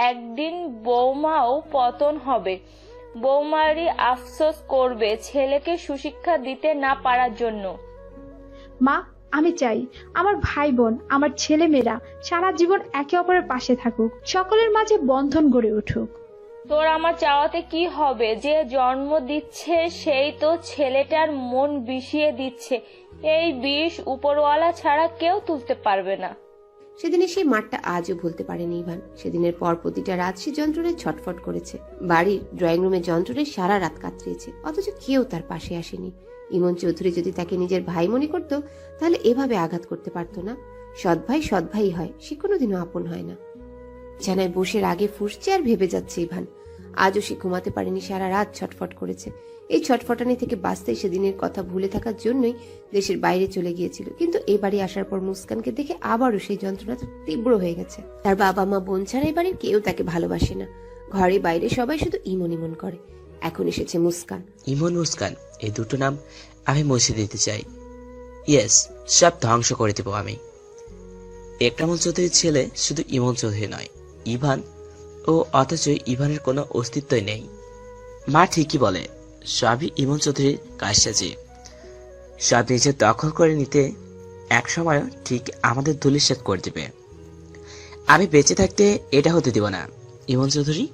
একদিন বৌমাও পতন হবে, বৌমারই আফসোস করবে ছেলেকে সুশিক্ষা দিতে না পারার জন্য। মা, আমি চাই আমার ভাই বোন, আমার ছেলে মেয়েরা সারা জীবন একে অপরের পাশে থাকুক, সকলের মাঝে বন্ধন গড়ে উঠুক। তোর আমার চাওয়াতে কি হবে? যে জন্ম দিচ্ছে সেই তো ছেলেটার মন বিষিয়ে দিচ্ছে। এই বিষ উপরওয়ালা ছাড়া কেউ তুলতে পারবে না। সেদিনের সেই মাঠটা আজও ভুলতে পারেনি ইভান। সেদিনের পর প্রতিটা রাত সে যন্ত্রণায় ছটফট করেছে। বাড়ির ড্রয়িং রুমে যন্ত্রণায় সারা রাত কাতরিয়েছে, অথচ কেউ তার পাশে আসেনি। ইমন চৌধুরী যদি তাকে নিজের ভাই মনে করত, তাহলে এভাবে আঘাত করতে পারত না। সৎ ভাই হয়, সে কোনোদিনও আপন হয় না। জানায় বসে রাগে ফুঁসছে আর ভেবে যাচ্ছে ইভান। আজও সে ঘুমাতে পারেনি, সারা রাত ছটফট করেছে। এই ছটফটানি থেকে বাঁচতে সেদিনের কথা ভুলে থাকার জন্যই দেশের বাইরে চলে গিয়েছিল। কিন্তু এই বাড়ি আসার পর মুস্কানকে দেখে আবারও সেই যন্ত্রণাটা তীব্র হয়ে গেছে। তার বাবা মা বোন ছাড়া এই বাড়ির কেউ তাকে ভালোবাসে না। ঘরে বাইরে সবাই শুধু ইমন ইমন করে। এখন এসেছে মুস্কান। ইমন মুস্কান এই দুটো নাম আমি মুছে দিতে চাই। ইয়েস, সব ধ্বংস করে দেব আমি। একরামুল চৌধুরীর ছেলে শুধু ইমন চৌধুরী নয়, ইভান ও, অথচ ইভানের কোনো অস্তিত্বই নেই। মা ঠিকই বলে, সবই ইমন চৌধুরীর কারসাজি। সব নিজের দখল করে নিতে একসময় ঠিক আমাদের ধূলিসাৎ করে দেবে। আমি বেঁচে থাকতে এটা হতে দিব না। ইমন চৌধুরী,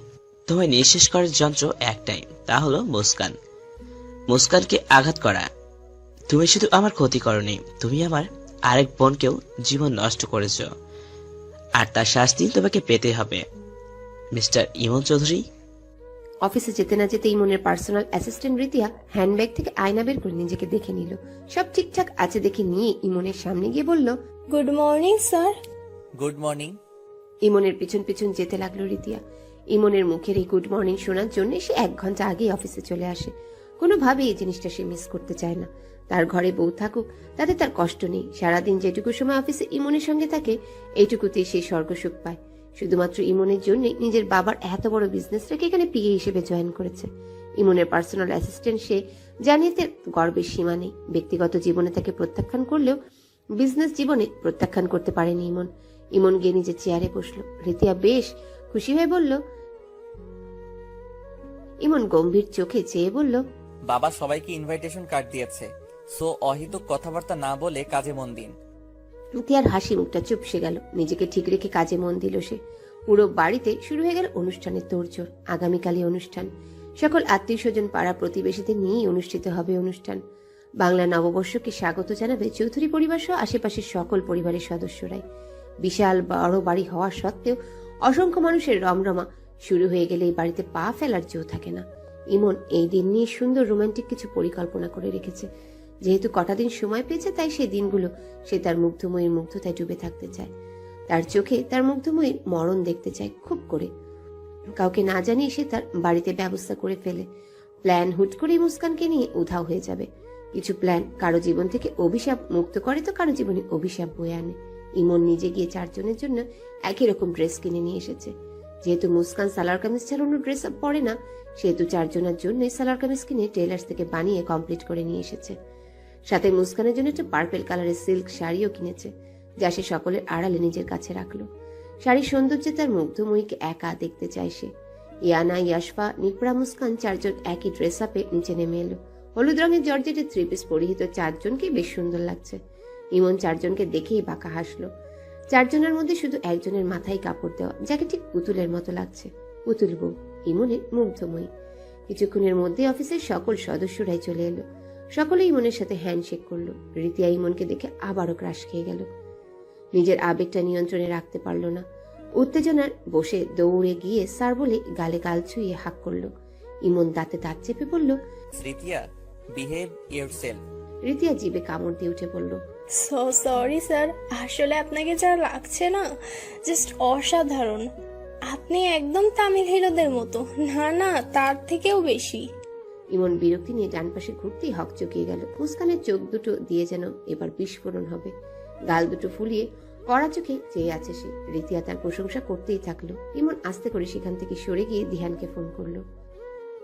তোমায় নিঃশেষ করার যন্ত্র একটাই, তা হলো মুস্কান। মুস্কানকে আঘাত করা। তুমি শুধু আমার ক্ষতি করনি, তুমি আমার আরেক বোনকেও জীবন নষ্ট করেছ, আর তার শাস্তি তোমাকে পেতে হবে মিস্টার ইমন চৌধুরী। অফিসে যেতে না যেতে ইমনের পার্সোনাল অ্যাসিস্ট্যান্ট রিতিয়া হ্যান্ডব্যাগ থেকে আয়না বের করে নিজেকে দেখে নিল। সব ঠিকঠাক আছে দেখে নিয়ে ইমনের সামনে গিয়ে বলল, good morning sir. Good morning. ইমনের পিছন পিছন যেতে লাগলো রিতিয়া। ইমনের মুখের এই গুড মর্নিং শোনার জন্য সে 1 ঘন্টা আগেই অফিসে চলে আসে। কোনোভাবেই এই জিনিসটা সে মিস করতে চায় না। তার ঘরে বউ থাকুক, তাতে তার কষ্ট নেই। সারাদিন যেটুকু সময় অফিসে ইমনের সঙ্গে থাকে, এইটুকুতেই সে স্বর্গসুখ পায়। শুধুমাত্র ইমনের জন্য নিজের বাবার এত বড় বিজনেস রেখে এখানে পিএ হিসেবে জয়েন করেছে। ইমনের পার্সোনাল অ্যাসিস্ট্যান্ট সে, জানিয়ে তার গর্বের সীমা নেই। ব্যক্তিগত জীবনে তাকে প্রত্যাখ্যান করলেও বিজনেস জীবনে প্রত্যাখ্যান করতে পারেনি ইমন। ইমন গিয়ে নিজের চেয়ারে বসলো। রিতিয়া বেশ খুশি হয়ে বলল, ইমন গম্ভীর চোখে চেয়ে বলল, বাবা সবাইকে ইনভাইটেশন কার্ড দিয়েছে, সো অহিতুক কথাবার্তা না বলে কাজে মন দিন। রিতিয়ার হাসি মুখটা চুপসে গেল। নিজেকে ঠিক রেখে কাজে মন দিল সে। পুরো বাড়িতে শুরু হয়ে গেল অনুষ্ঠানের তোড়জোড়। আগামীকালই অনুষ্ঠান। সকল আত্মীয় স্বজন পাড়া প্রতিবেশীদের নিয়েই অনুষ্ঠিত হবে অনুষ্ঠান। বাংলা নববর্ষকে স্বাগত জানাবে চৌধুরী পরিবার সহ আশেপাশের সকল পরিবারের সদস্যরাই। বিশাল বড় বাড়ি হওয়া সত্ত্বেও অসংখ্য মানুষের রমরমা। শুরু হয়ে গেলে এই বাড়িতে পা ফেলার জো থাকে না। ইমন এই দিন নিয়ে সুন্দর রোমান্টিক কিছু পরিকল্পনা করে রেখেছে। যেহেতু কটা দিন সময় পেয়েছে, তাই সেই দিনগুলো সে তার মুগ্ধময়ীর মুগ্ধতায় ডুবে থাকতে চায়। তার চোখে তার মুগ্ধময়ীর মরণ দেখতে চায় খুব করে। কাউকে না জানিয়ে সে তার বাড়িতে ব্যবস্থা করে ফেলে। প্ল্যান হুট করে মুস্কানকে নিয়ে উধাও হয়ে যাবে। কিছু প্ল্যান কারো জীবন থেকে অভিশাপ মুক্ত করে, তো কারো জীবনে অভিশাপ বয়ে আনে। ইমন নিজে গিয়ে 4 জনের জন্য একই রকম ড্রেস কিনে নিয়ে এসেছে। যেহেতু মুস্কান সালোয়ার কামিজ ছাড়া অন্য ড্রেস আপ পরে না, সেহেতু 4 জনের জন্য সালোয়ার কামিজ কিনে টেলার্স থেকে বানিয়ে কমপ্লিট করে নিয়ে এসেছে। সাথে মুস্কানের জন্য একটা পার্পেল কালারের সিল্ক শাড়িও কিনেছে, যা সে সকলের আড়ালে নিজের কাছে রাখলো। শাড়ির সৌন্দর্যে তার মুগ্ধময়ীকে একা দেখতে চায় সে। ইয়ানা, ইয়াশফা, নিপরা, মুস্কান 4 জন একই ড্রেস আপে নিচে নেমে এলো। হলুদ রঙের জর্জেটের 3 পিস পরিহিত 4 জনকে বেশ সুন্দর লাগছে। ইমন 4 জনকে দেখেই বাঁকা হাসলো। 4 জনের মধ্যে শুধু একজনের মাথায় কাপড় দেওয়া, যাকে ঠিক পুতুলের মতো লাগছে। পুতুল বউ ইমনের মুগ্ধময়ী। কিছুক্ষণের মধ্যে অফিসের সকল সদস্যরাই চলে এলো। সকলে ইমনের সাথে হ্যান্ডশেক করলো। রিতিয়া ইমনকে দেখে আবারও ক্রাশ খেয়ে গেল। নিজের আবেগটা নিয়ন্ত্রণে রাখতে পারল না। উত্তেজনার বসে দৌড়ে গিয়ে স্যার বলে গালে গাল ছুঁয়ে হাঁক করলো। ইমন দাঁতে দাঁত চেপে বলল, রিতিয়া, বিহেভ ইয়োরসেলফ। রিতিয়া জিভে কামড় দিয়ে উঠে বলল, সো সরি স্যার, আসলে আপনাকে যা লাগছে না, জাস্ট অসাধারণ। আপনি একদম তামিল হিরোদের মতো, না না তার থেকেও বেশি। ইমন বিরক্তি নিয়ে ডান পাশে ঘুরতেই হক চকিয়ে গেল। মুস্কানের চোখ দুটো দিয়ে যেন এবার বিস্ফোরণ হবে। গাল দুটো ফুলিয়ে কড়া চোখে চেয়ে আছে সে। রিতিয়া তার প্রশংসা করতেই থাকলো। ইমন আস্তে করে সেখান থেকে সরে গিয়ে দিহানকে ফোন করলো।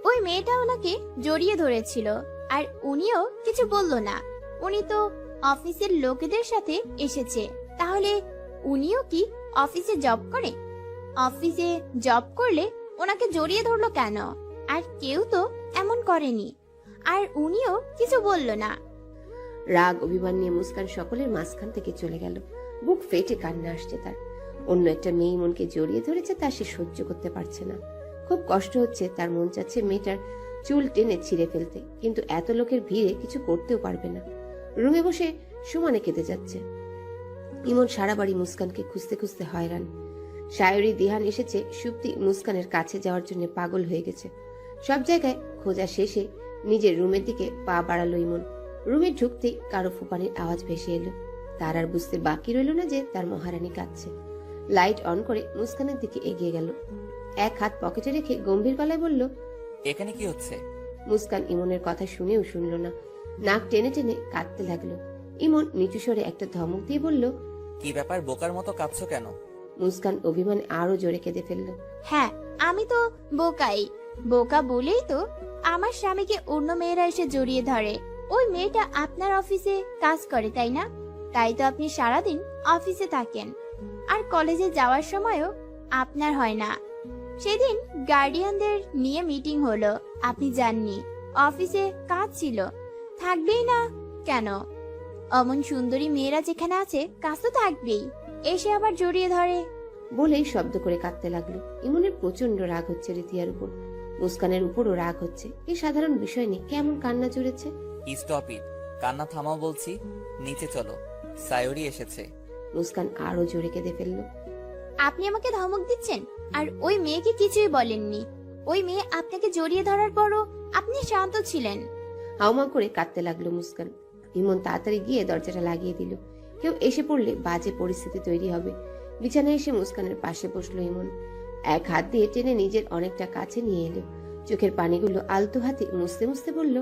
ওই মেয়েটা ওনাকে জড়িয়ে ধরেছিল, আর উনিও কিছু বলল না। উনি তো অফিসের লোকেদের সাথে এসেছে, তাহলে উনিও কি অফিসে জব করে? অফিসে জব করলে ওনাকে জড়িয়ে ধরলো কেন? আর কেউ তো এমন করেনি, আর উনিও কিছু বলল না। রাগ অভিমান নিয়ে মুস্কান সকলের মাঝখান থেকে চলে গেল। বুক ফেটে কান্না আসছে তার। অন্য একটা মেয়ে ইমনকে জড়িয়ে ধরেছে, তা সে সহ্য করতে পারছে না। খুব কষ্ট হচ্ছে, তার মন চাচ্ছে মেয়েটার চুল টেনে ছিঁড়ে ফেলতে, কিন্তু এত লোকের ভিড়ে কিছু করতেও পারবে না। রুমে বসে সমানে কেঁদে যাচ্ছে। ইমন সারা বাড়ি মুস্কানকে খুঁজতে খুঁজতে হয়রান। সায়রি দিহান এসেছে, সুপ্তি মুস্কানের কাছে যাওয়ার জন্য পাগল হয়ে গেছে। সব জায়গায় খোঁজা শেষে নিজের রুমের দিকে পা বাড়ালো ইমন। রুমে ঢুকতেই কারো ফুপানির আওয়াজ ভেসে এলো। তার আর বুঝতে বাকি রইল না যে তার মহারানী কাঁদছে। লাইট অন করে মুস্কানের দিকে এগিয়ে গেল। এক হাত পকেটে রেখে গম্ভীর গলায় বলল, এখানে কি হচ্ছে? মুস্কান ইমনের কথা শুনেও শুনল না, নাক টেনে টেনে কাঁদতে লাগলো। ইমন নিচু স্বরে একটা ধমক দিয়ে বলল, কি ব্যাপার, বোকার মতো কাঁদছো কেন? মুস্কান অভিমানে আরো জোরে কেঁদে ফেললো। হ্যাঁ, আমি তো বোকাই। বোকা বলেই তো আমার স্বামীকে অন্য মেয়েরা এসে জড়িয়ে ধরে। ওই মেয়েটা আপনার অফিসে কাজ করে, তাই না? তাই তো আপনি সারাদিন অফিসে থাকেন, আর কলেজে যাওয়ার সময়ও আপনার হয় না। সেদিন গার্ডিয়ানদের নিয়ে মিটিং হলো, আপনি যাননি। অফিসে কাজ ছিল, থাকবেই না কেন? অমন সুন্দরী মেয়েরা যেখানে আছে, কাজ তো থাকবেই। এসে আবার জড়িয়ে ধরে। বলেই শব্দ করে কাঁদতে লাগলো। ইমনের প্রচন্ড রাগ হচ্ছে রিতিয়ার উপর, মুস্কানের উপরও রাগ হচ্ছে। এই সাধারণ বিষয় নিয়ে কেমন কান্না জুড়েছে। স্টপ ইট, কান্না থামাও বলছি। নিচে চলো, সায়রি এসেছে। মুস্কান আরো জোরে কেঁদে ফেললো। আপনি আমাকে ধমক দিচ্ছেন, আর ওই মেয়েকে কিছুই বলেননি। ওই মেয়ে আপনাকে জড়িয়ে ধরার পরও আপনি শান্ত ছিলেন। হাউমা করে কাঁদতে লাগলো মুস্কান। ইমন তাড়াতাড়ি গিয়ে দরজাটা লাগিয়ে দিল। কেউ এসে পড়লে বাজে পরিস্থিতি তৈরি হবে। বিছানায় এসে মুস্কানের পাশে বসলো ইমন। এক হাত দিয়ে টেনে নিজের অনেকটা কাছে নিয়ে এলো। চোখের পানিগুলো আলতো হাতে মুছতে মুছতে বলল,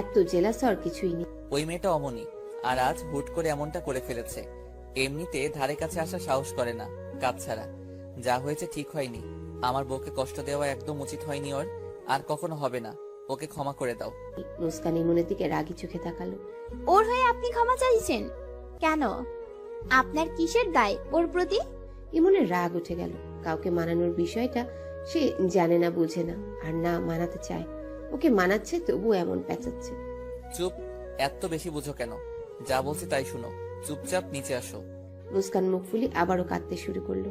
এত জেলাস হওয়ার কিছুই নেই। ওই মেয়েটা অমনি, আর আজ হুট করে এমনটা করে ফেলেছে। এমনিতে ধারে কাছে আসা সাহস করে না, কাজ ছাড়া। যা হয়েছে ঠিক হয়নি। আমার বউকে কষ্ট দেওয়া একদম উচিত হয়নি ওর, আর কখনো হবে না। ওকে ক্ষমা করে দাও। মুস্কান ইমনের দিকে রাগি চোখে তাকালো। ওর হয়ে আপনি ক্ষমা চাইছেন কেন? আপনার কিসের দায় ওর প্রতি? ইমনের রাগ উঠে গেল। কাউকে মানানোর বিষয়টা সে জানে না, বুঝে না, আর না মানাতে চায়। ওকে মানাচ্ছে, তবু এমন পেঁচাচ্ছে। চুপ, এত বেশি বুঝো কেন? যা বলছি তাই শুনো। চুপচাপ নিচে আসো। মুস্কান মুখ ফুলি আবারও কাঁদতে শুরু করলো।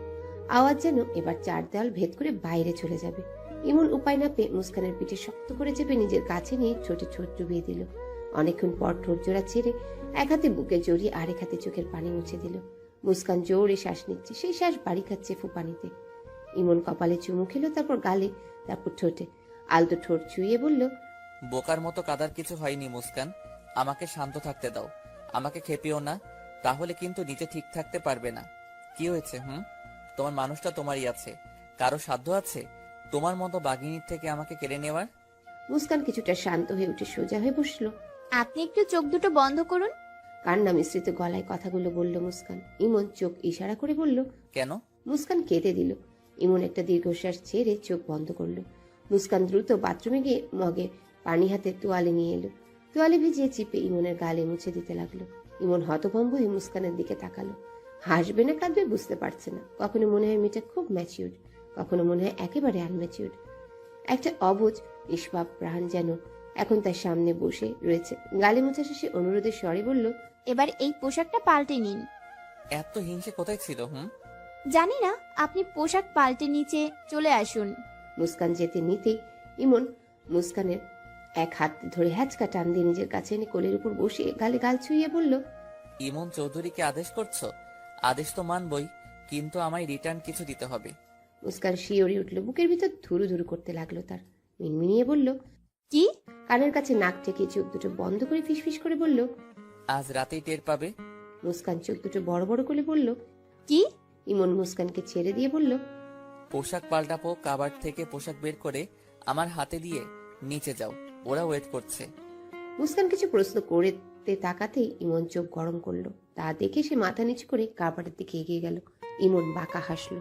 আওয়াজ যেন এবার চার দেওয়াল ভেদ করে বাইরে চলে যাবে। ইমন উপায় না পেয়ে মুস্কানের পিঠে শক্ত করে চেপে নিজের কাছে নিয়ে ছোট ছোট ডুবিয়ে দিল। অনেকক্ষণ পর ঠোঁট জোড়া ছেড়ে এক হাতে বুকে জড়িয়ে আরেক হাতে চোখের পানি মুছে দিল। মুস্কান জোরে শ্বাস নিচ্ছে, সেই শ্বাস বাড়ি খাচ্ছে ফুপানিতে। ইমন কপালে চুমু খেলো, তারপর গালে, তারপর ঠোঁটে। আলতো ঠোঁট ছুঁয়ে বলল, বোকার মতো কাদার কিছু হয়নি মুস্কান। আমাকে শান্ত থাকতে দাও, আমাকে খেপিও না, তাহলে কিন্তু নিচে ঠিক থাকতে পারবে না। কি হয়েছে? তোমার মানুষটা তোমারই আছে, কারো সাধ্য আছে তোমার মতো বাঘিনীর থেকে আমাকে কেড়ে নেওয়ার? মুস্কান কিছুটা শান্ত হয়ে উঠে সোজা হয়ে বসলো। আপনি একটু চোখ দুটো বন্ধ করুন। কান্না মিশ্রিত গলায় কথাগুলো বলল মুস্কান। ইমন চোখ ইশারা করে বলল, কেন? মুস্কান কেঁদে দিল। ইমন একটা দীর্ঘশ্বাস ছেড়ে চোখ বন্ধ করলো। মুস্কান দ্রুত বাথরুমে গিয়ে মগে পানি হাতে তোয়ালে নিয়ে এলো। তোয়ালে ভিজিয়ে চিপে ইমনের গালে মুছে দিতে লাগলো। ইমন হতভম্ব হয়ে মুস্কানের দিকে তাকালো। হাসবে না কাঁদবে বুঝতে পারছে না। কখনো মনে হয় মেয়েটা খুব ম্যাচিউর, কখনো মনে হয় একেবারে আনম্যাচিউর। একটা অবুঝ নিষ্পাপ প্রাণ যেন এখন তার সামনে বসে রয়েছে। গালে মুছা শেষে অনুরোধের স্বরে বলল, এবার এই পোশাকটা পাল্টে নিন। এত হিংসে কোথায় ছিল? জানি না, আপনি পোশাক পাল্টে নিচে চলে আসুন। মুস্কান যেতে নিতেই ইমন মুস্কানের এক হাত ধরে হ্যাচকা টান দিয়ে নিজের কাছে এনে কোলের উপর বসিয়ে গালে গাল ছুঁয়ে বলল, ইমন চৌধুরীকে আদেশ করছো? আদেশ তো মানবই, কিন্তু আমায় রিটার্ন কিছু দিতে হবে। মুস্কান শিওরে উঠল। বুকের ভিতর ধুরু ধুরু করতে লাগলো তার। মিনমিনিয়ে বলল, কি? কানের কাছে নাক ঠেকিয়ে চোখ দুটো বন্ধ করে ফিসফিস করে বলল, আজ রাতেই টের পাবে। মুস্কান চোখ দুটো বড় বড় করে বলল, কি? ইমন মুস্কানকে ছেড়ে দিয়ে বলল, পোশাক পাল্টাবো। কাবার্ড থেকে পোশাক বের করে আমার হাতে দিয়ে নিচে যাও, ওরা ওয়েট করছে। মুস্কান কিছু প্রশ্ন করতে তাকাতেই ইমন চোখ গরম করলো। তা দেখে সে মাথা নিচু করে কাবারের দিকে এগিয়ে গেল। ইমন বাঁকা হাসলো।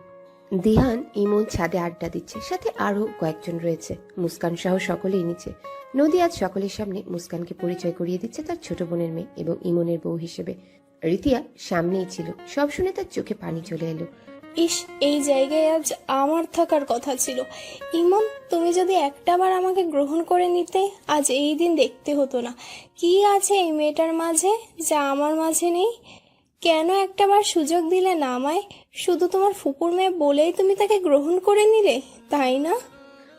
দিহান ইমন ছাদে আড্ডা দিচ্ছে, সাথে আরো কয়েকজন রয়েছে। মুস্কান সহ সকলেই নিচে। নদী আজ সকলের সামনে মুস্কানকে পরিচয় করিয়ে দিচ্ছে তার ছোট বোনের মেয়ে এবং ইমনের বউ হিসেবে। রিতিয়া সামনেই ছিল, সব শুনে তার চোখে পানি চলে এলো। ইস, এই জায়গায় আজ আমার থাকার কথা ছিল। ইমন, তুমি যদি একটাবার আমাকে গ্রহণ করে নিতে, আজ এই দিন দেখতে হতো না। কি আছে এই মেয়েটার মাঝে যা আমার মাঝে নেই? কেন একটাবার সুযোগ দিলে না আমায়? শুধু তোমার ফুপুর মেয়ে বলেই তুমি তাকে গ্রহণ করে নিলে, তাই না?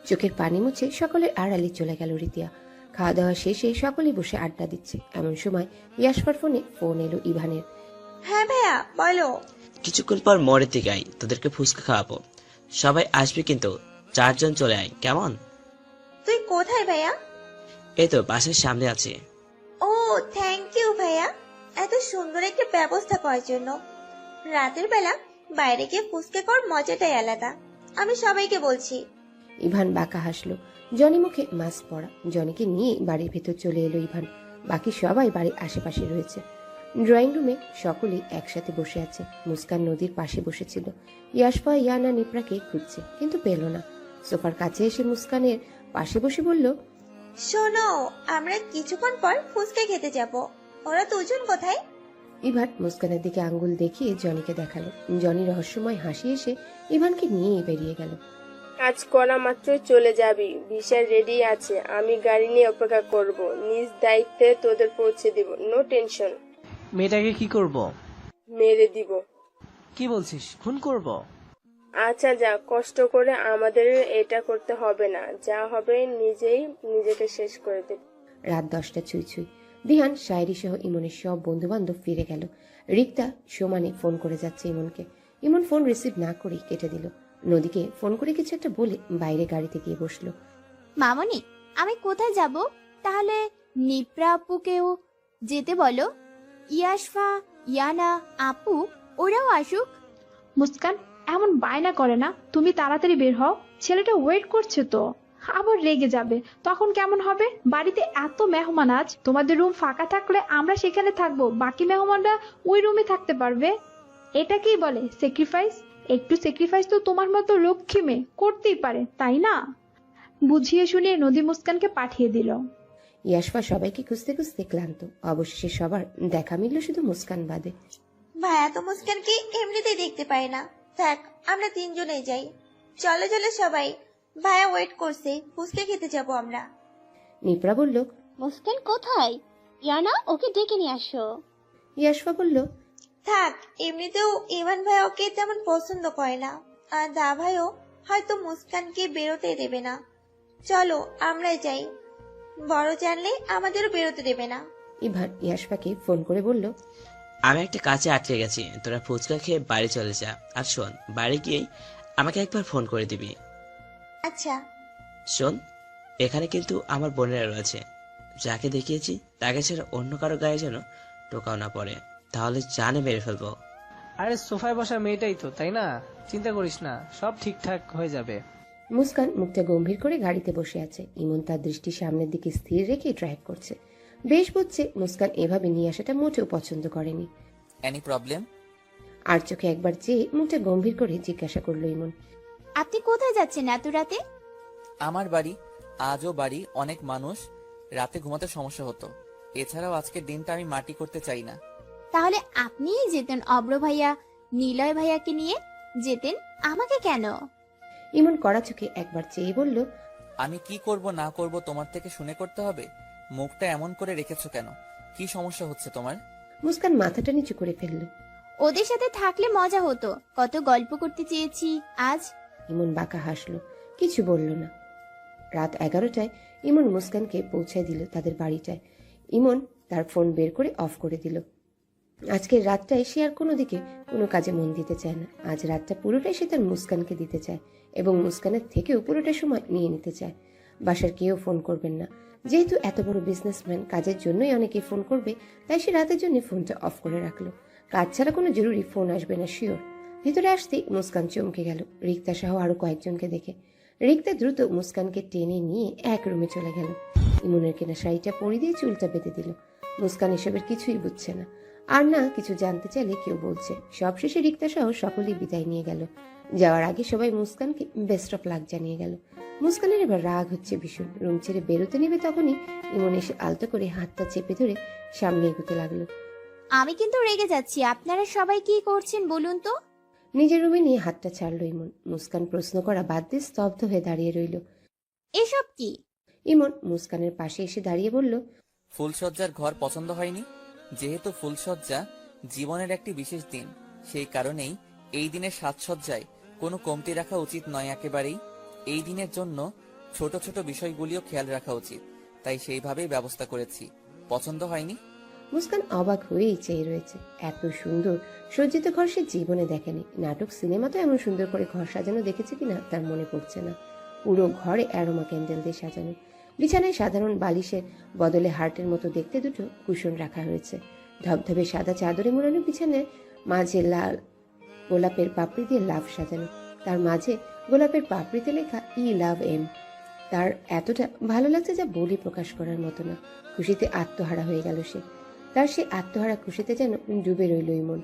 চোখের পানি মুছে সকলের আড়ালে চলে গেল রিতিয়া। খাওয়া দাওয়া শেষে সকলেই বসে আড্ডা দিচ্ছে, এমন সময় ইয়াশফার ফোনে ফোন এলো ইভানের। হ্যাঁ ভাইয়া বলো। কিছুক্ষণ পর মোড়ের দিকে আই, তোদেরকে ফুচকা খাওয়াবো। সবাই আসবে কিন্তু 4 জন চলে আয়, কেমন? তুই কোথায় ভাইয়া? এই তো বাসার সামনে আছে। ও থ্যাংক ইউ ভাইয়া, এত সুন্দর একটা ব্যবস্থা করার জন্য। রাতের বেলা বাইরে গিয়ে ফুচকা খাওয়ার মজাটাই আলাদা, আমি সবাইকে বলছি। ইভান বাঁকা হাসলো। জনি মুখে মাস্ক পরা। জনিকে নিয়ে বাড়ির ভেতর চলে এলো ইভান। বাকি সবাই বাড়ির আশেপাশে রয়েছে। ড্রয়িং রুমে সকলেই একসাথে বসে আছে। মুস্কান নদীর পাশে বসেছিল। ইয়াশফা ইয়ানা নিপরাকে খুঁজছে, কিন্তু পেল না। সোফার কাছে এসে মুস্কানের পাশে বসে বলল, শোনো, আমরা কিছুক্ষণ পর ফুচকা খেতে যাব। ওরা দুজন কোথায়? ইভান মুস্কানের দিকে আঙ্গুল দেখিয়ে জনিকে দেখালো। জনি রহস্যময় হাসি এসে ইভানকে নিয়ে বেরিয়ে গেল। কাজ করা মাত্রই চলে যাবি, ভিসা রেডি আছে, আমি গাড়ি নিয়ে অপেক্ষা করব, নিজ দায়িত্বে তোদের পৌঁছে দিব, নো টেনশন। মেয়েটাকে কি করব? মেরে দিব। কি বলছিস, খুন করব? আচ্ছা যা, কষ্ট করে আমাদের এটা করতে হবে না, যা হবে নিজেই নিজেকে শেষ করে দেব। রাত 10টা ছুঁই ছুঁই। দিহান, শায়রি সহ ইমনের সব বন্ধু বান্ধব ফিরে গেল। রিক্তা সমানে ফোন করে যাচ্ছে ইমনকে। ইমন ফোন রিসিভ না করেই কেটে দিল। নদীকে ফোন করে কিছু একটা বলে বাইরে গাড়িতে গিয়ে বসলো। মামনি, আমি কোথায় যাব? তাহলে নিপ্রা আপুকেও যেতে বলো। ইয়াশফা, ইয়ানা, আপু ওরাও আসুক। মুস্কান এমন বায়না করে না, তুমি তাড়াতাড়ি বের হও, ছেলেটা ওয়েট করছে তো। আবার রেগে যাবে, তখন কেমন হবে? বাড়িতে এত মেহমান, আজ তোমাদের রুম ফাঁকা থাকলে আমরা সেখানে থাকবো, বাকি মেহমানরা ওই রুমে থাকতে পারবে। এটাকেই বলে স্যাক্রিফাইস। একটু স্যাক্রিফাইস তো তোমার মতো লক্ষ্মী মেয়ে করতেই পারে, তাই না? বুঝিয়ে শুনিয়ে নদী মুস্কানকে পাঠিয়ে দিল। ইয়াশফা সবাইকে খুঁজতে খুঁজতে ক্লান্ত। অবশেষে সবার দেখা মিলল শুধু মুস্কান বাদে। ভাইয়া তো মুস্কানকে এমনিতেই দেখতে পায় না। থাক, আমরা তিনজনেই যাই। চলো চলো সবাই, ভাইয়া ওয়েট করছে, ফুচকা খেতে যাব আমরা। নিপরা বলল, মুস্কান কোথায়? ইয়ানা, ওকে ডেকে নিয়ে আসো। ইয়াশফা বলল, থাক, এমনিতেও ইভান ভাইয়া ওকে তেমন পছন্দ করে না, আর দা ভাইও হয়তো মুস্কানকে বেরোতে দেবে না। চলো আমরাই যাই, বড় জানলে আমাদেরও বেরোতে দেবে না। ইভান ইয়াশফাকে ফোন করে বলল, আমি একটা কাজে আটকে গেছি, তোরা ফুচকা খেয়ে বাড়ি চলে যা। আর শোন, বাড়ি গিয়েই আমাকে একবার ফোন করে দিবি। আচ্ছা। শোন, এখানে কিন্তু আমার বোনেরা রয়েছে, যাকে দেখিয়েছি তাকে ছেড়ে অন্য কারো গায়ে যেন টোকাও না পড়ে, তাহলে জানে মেরে ফেলবো। আরে সোফায় বসা মেয়েটাই তো, তাই না? চিন্তা করিস না, সব ঠিকঠাক হয়ে যাবে। মুস্কান মুখটা গম্ভীর করে গাড়িতে বসে আছে। ইমন তার দৃষ্টি সামনের দিকে স্থির রেখে ড্রাইভ করছে। বেশ বুঝছে মুস্কান এভাবে নিয়ে আসাটা মোটেও পছন্দ করেনি। Any problem? আর চোখে একবার চেয়ে মুখটা গম্ভীর করে জিজ্ঞাসা করলো ইমন, আপনি কোথায় যাচ্ছেন এত রাতে? আমার বাড়ি। আজও বাড়ি, অনেক মানুষ, রাতে ঘুমাতে সমস্যা হতো। এছাড়াও আজকের দিনটা আমি মাটি করতে চাই না। তাহলে আপনিই যেতেন অব্র ভাইয়া, নিলয় ভাইয়াকে নিয়ে যেতেন, আমাকে কেন? ইমন কড়া চোখে একবার চেয়ে বলল, আমি কি করব না করব তোমার থেকে শুনে করতে হবে? মুখটা এমন করে রেখেছো কেন? কি সমস্যা হচ্ছে তোমার? মুস্কান মাথাটা নিচু করে ফেলল। ওদের সাথে থাকলে মজা হতো, কত গল্প করতে চেয়েছি আজ। ইমন বাঁকা হাসলো, কিছু বলল না। রাত 11টায় ইমন মুস্কানকে পৌঁছায় দিল তাদের বাড়িটায়। ইমন তার ফোন বের করে অফ করে দিল। আজকের রাতটায় সে আর কোনো দিকে কোনো কাজে মন দিতে চায় না। আজ রাতটা পুরোটাই সে তার মুস্কানকে দিতে চায় এবং মুস্কানের থেকেও পুরোটা সময় নিয়ে নিতে চায়। বাসার কেউ ফোন করবেন না, যেহেতু এত বড় বিজনেসম্যান, কাজের জন্যই অনেকে ফোন করবে, তাই সে রাতের জন্য ফোনটা অফ করে রাখলো। কাজ ছাড়া কোনো জরুরি ফোন আসবে না শিওর। ভিতরে আসতেই মুস্কান চমকে গেল রিক্তা সহ আরো কয়েকজনকে দেখে। রিক্তা দ্রুত মুস্কানকে টেনে নিয়ে এক রুমে চলে গেল। ইমনের কেনা শাড়িটা পরিয়ে দিয়ে চুলটা বেঁধে দিল। মুস্কান এসবের কিছুই বুঝছে না, আর না কিছু জানতে চাইলে কেউ বলছে। সবশেষে রিক্তা সহ সকলেই বিদায় নিয়ে গেল। যাওয়ার আগে সবাই মুস্কানকে বেস্ট অফ লাক জানিয়ে গেল। মুস্কানের এবার রাগ হচ্ছে ভীষণ। রুম ছেড়ে বেরোতে নেবে তখনই ইমন এসে আলতো করে হাতটা চেপে ধরে সামনে এগোতে লাগলো। আমি কিন্তু রেগে যাচ্ছি। আপনারা সবাই কি করছেন বলুন তো? নিজের রুমে নিয়ে হাতটা ছাড়লো ইমন। মুস্কান প্রশ্ন করা বাদ দিয়ে স্তব্ধ হয়ে দাঁড়িয়ে রইল। এসব কি? ইমন মুস্কানের পাশে এসে দাঁড়িয়ে বলল, ফুলসজ্জার ঘর পছন্দ হয়নি? যেহেতু ফুলসজ্জা জীবনের একটি বিশেষ দিন, সেই কারণেই এই দিনের সাজসজ্জায় কোনো কমতি রাখা উচিত নয় একেবারেই। এই দিনের জন্য ছোট ছোট বিষয়গুলিও খেয়াল রাখা উচিত, তাই সেইভাবেই ব্যবস্থা করেছি। পছন্দ হয়নি? মুস্কান অবাক হয়েই চেয়ে রয়েছে। এত সুন্দর সজ্জিত ঘর সে জীবনে দেখেনি। নাটক সিনেমাতে এমন সুন্দর করে ঘর সাজানো দেখেছে কিনা তার মনে পড়ছে না। পুরো ঘরে অ্যারোমা ক্যান্ডেল দিয়ে সাজানো। বিছানায় সাধারণ বালিশের বদলে হার্টের মতো দেখতে দুটো কুশন রাখা হয়েছে। ধবধবে সাদা চাদরে মোড়ানো বিছানায় মাঝে লাল গোলাপের পাপড়ি দিয়ে লাভ সাজানো। তার মাঝে গোলাপের পাপড়িতে লেখা ই লাভ এম। তার এতটা ভালো লাগছে যা বলে প্রকাশ করার মতো না। খুশিতে আত্মহারা হয়ে গেল সে। তার সে আত্মহারা খুশিতে যেন ডুবে রইল ইমন।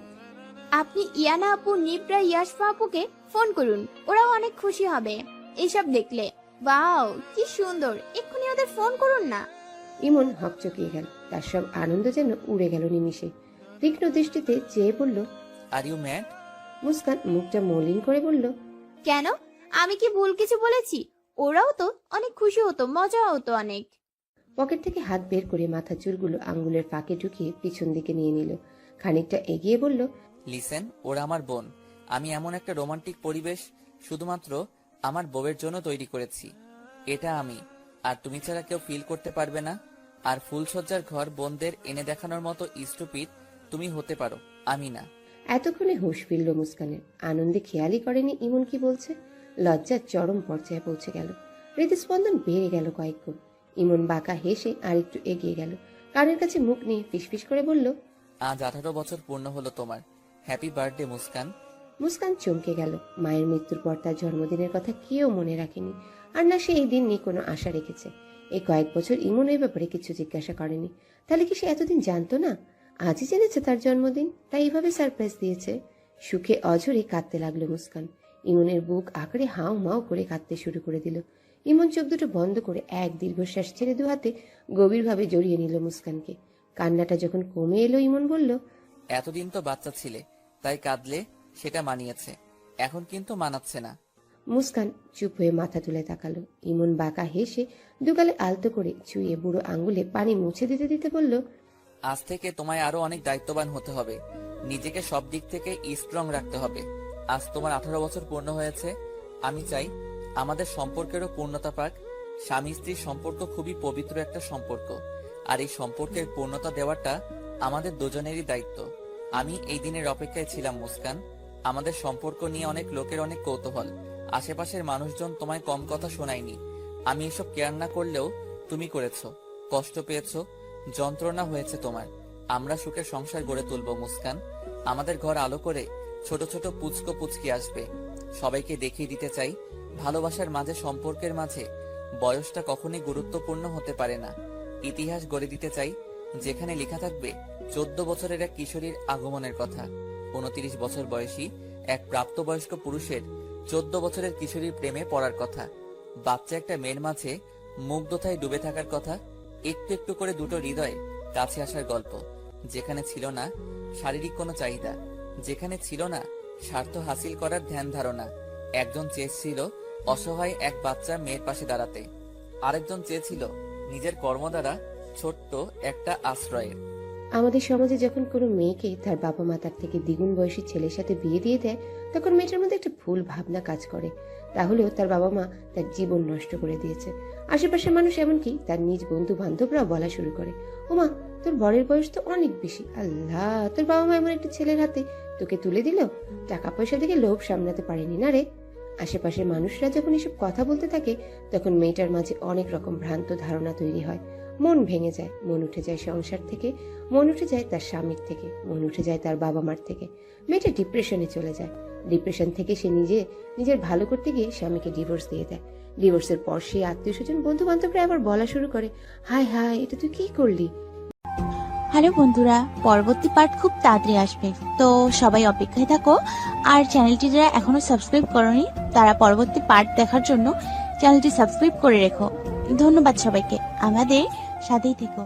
আপনি ইয়ানা আপু, নিব্রা, ইয়াশফা আপুকে ফোন করুন, ওরাও অনেক খুশি হবে এসব দেখলে। ওয়াও, কি সুন্দর! এক্ষুনি ওদের ফোন করুন না। ইমন হকচকিয়ে গেল। তার সব আনন্দ যেন উড়ে গেল নিমিষে। তীক্ষ্ণ দৃষ্টিতে চেয়ে বলল, আর ইউ ম্যাড? মুস্কান মুখটা মলিন করে বলল, কেন? আমি কি ভুল কিছু বলেছি? ওরাও তো অনেক খুশি হতো, মজা হতো অনেক। পকেট থেকে হাত বের করে মাথার চুলগুলো আঙ্গুলের ফাঁকে ঢুকিয়ে পিছন দিকে নিয়ে নিল। খানিকটা এগিয়ে বলল, লিসেন, ওরা আমার বোন। আমি এমন একটা রোমান্টিক পরিবেশ শুধুমাত্র আমার বউয়ের জন্য তৈরি করেছি। এটা আমি আর তুমি ছাড়া কেউ ফিল করতে পারবে না। আর ফুলসজ্জার ঘর বোনদের এনে দেখানোর মতো স্টুপিড তুমি হতে পারো, আমি না। এতক্ষণে হুঁশ ফিরল মুস্কানের। আনন্দে খেয়ালই করেনি ইমন কি বলছে। লজ্জার চরম পর্যায়ে পৌঁছে গেল। হৃদস্পন্দন বেড়ে গেল কয়েক গুণ। ইমন বাঁকা হেসে আরেকটু এগিয়ে গেল। কানের কাছে মুখ নিয়ে ফিসফিস করে বলল, আজ 18 বছর পূর্ণ হলো তোমার। Happy birthday Muskan. মুস্কান চমকে গেল। মায়ের মৃত্যুর পর তার জন্মদিনের কথা কেউ মনে রাখেনি, আর না সে এই দিন নিয়ে কোনো আশা রেখেছে। এই কয়েক বছর ইমন এই ব্যাপারে কিছু জিজ্ঞাসা করেনি। তাহলে কি সে এতদিন জানতো না? আজই জেনেছে তার জন্মদিন, তাই এইভাবে সারপ্রাইজ দিয়েছে। সুখে অঝরে কাঁদতে লাগলো মুস্কান। ইমনের বুক আঁকড়ে হাও মাও করে কাঁদতে শুরু করে দিল। ইমন চোখ দুটো বন্ধ করে এক দীর্ঘশ্বাস ছেড়ে দু হাতে গভীরভাবে জড়িয়ে নিল মুস্কানকে। কান্নাটা যখন কমে এলো ইমন বলল, এতদিন তো বাচ্চা ছিলে, তাই কাঁদলে সেটা মানিয়েছে, এখন কিন্তু মানাচ্ছে না। মুস্কান চুপ হয়ে মাথা তুলে তাকালো। ইমন বাঁকা হেসে দুগালে আলতো করে ছুঁয়ে বুড়ো আঙ্গুলে পানি মুছে দিতে দিতে বলল, আজ থেকে তোমায় আরো অনেক দায়িত্ববান হতে হবে। নিজেকে সব দিক থেকে স্ট্রং রাখতে হবে। আজ তোমার 18 বছর পূর্ণ হয়েছে। আমি চাই আমাদের সম্পর্কেরও পূর্ণতা পাক। স্বামী স্ত্রীর সম্পর্ক খুবই পবিত্র একটা সম্পর্ক, আর এই সম্পর্কের পূর্ণতা দেওয়াটা আমাদের দুজনেরই দায়িত্ব। আমি এই দিনের অপেক্ষায় ছিলাম মুস্কান। আমাদের সম্পর্ক নিয়ে অনেক লোকের অনেক কৌতূহল। আশেপাশের মানুষজন তোমায় কম কথা শোনায়নি। আমি এসব কেয়ার না করলেও তুমি করেছো, কষ্ট পেয়েছো, যন্ত্রণা হয়েছে তোমার। আমরা সুখের সংসার গড়ে তুলবো মুস্কান। আমাদের ঘর আলো করে ছোট ছোট পুচকো পুচকি আসবে। সবাইকে দেখিয়ে দিতে চাই ভালোবাসার মাঝে, সম্পর্কের মাঝে বয়সটা কখনোই গুরুত্বপূর্ণ হতে পারে না। ইতিহাস গড়ে দিতে চাই যেখানে লেখা থাকবে 14 বছরের এক কিশোরীর আগমনের কথা, 29 বছর বয়সী এক প্রাপ্তবয়স্ক পুরুষের 14 বছরের কিশোরীর প্রেমে পড়ার কথা, বাচ্চা একটা মেয়ের মাঝে মুগ্ধতায় ডুবে থাকার কথা, একটু একটু করে দুটো হৃদয় কাছে আসার গল্প, যেখানে ছিল না শারীরিক কোনো চাহিদা, যেখানে ছিল না স্বার্থ হাসিল করার ধ্যান ধারণা। একজন চেয়েছিল অসহায় এক বাচ্চা মেয়ের পাশে দাঁড়াতে, আরেকজন চেয়েছিল নিজের কর্ম দ্বারা ছোট্ট একটা আশ্রয়ের। আমাদের সমাজে যখন কোনো মেয়েকে তার বাবা মা তার থেকে দ্বিগুণ বয়সী ছেলের সাথে বিয়ে দিয়ে দেয়, তখন মেয়েটার মধ্যে একটা ভুল ভাবনা কাজ করে। তাহলেও তার বাবা মা তার জীবন নষ্ট করে দিয়েছে। আশেপাশের মানুষ, এমনকি তার নিজ বন্ধু বান্ধবরাও বলা শুরু করে, ওমা তোর বরের বয়স তো অনেক বেশি, আল্লাহ তোর বাবা মা এমন একটা ছেলের হাতে তোকে তুলে দিল, টাকা পয়সা থেকে লোভ সামলাতে পারেনি না রে। আশেপাশের মানুষরা যখন এসব কথা বলতে থাকে, তখন মেয়েটার মাঝে অনেক রকম ভ্রান্ত ধারণা তৈরি হয়। মন ভেঙে যায়, মন উঠে যায় সংসার থেকে, মন উঠে যায় তার স্বামীর থেকে, মন উঠে যায় তার বাবা মার থেকে। মেয়েটা ডিপ্রেশনে চলে যায়। ডিপ্রেশন থেকে সে নিজের ভালো করতে গিয়ে স্বামীকে ডিভোর্স দিয়ে দেয়। ডিভোর্সের পর সে আত্মীয় স্বজন বন্ধু বান্ধবরা আবার বলা শুরু করে, হায় হায় এটা তুই কি করলি। হ্যালো বন্ধুরা, পরবর্তী পার্ট খুব তাড়াতাড়ি আসবে, তো সবাই অপেক্ষায় থাকো। আর চ্যানেলটি যারা এখনো সাবস্ক্রাইব করনি, তারা পরবর্তী পার্ট দেখার জন্য চ্যানেলটি সাবস্ক্রাইব করে রেখো। ধন্যবাদ সবাইকে, আমাদের সাথেই থেকো।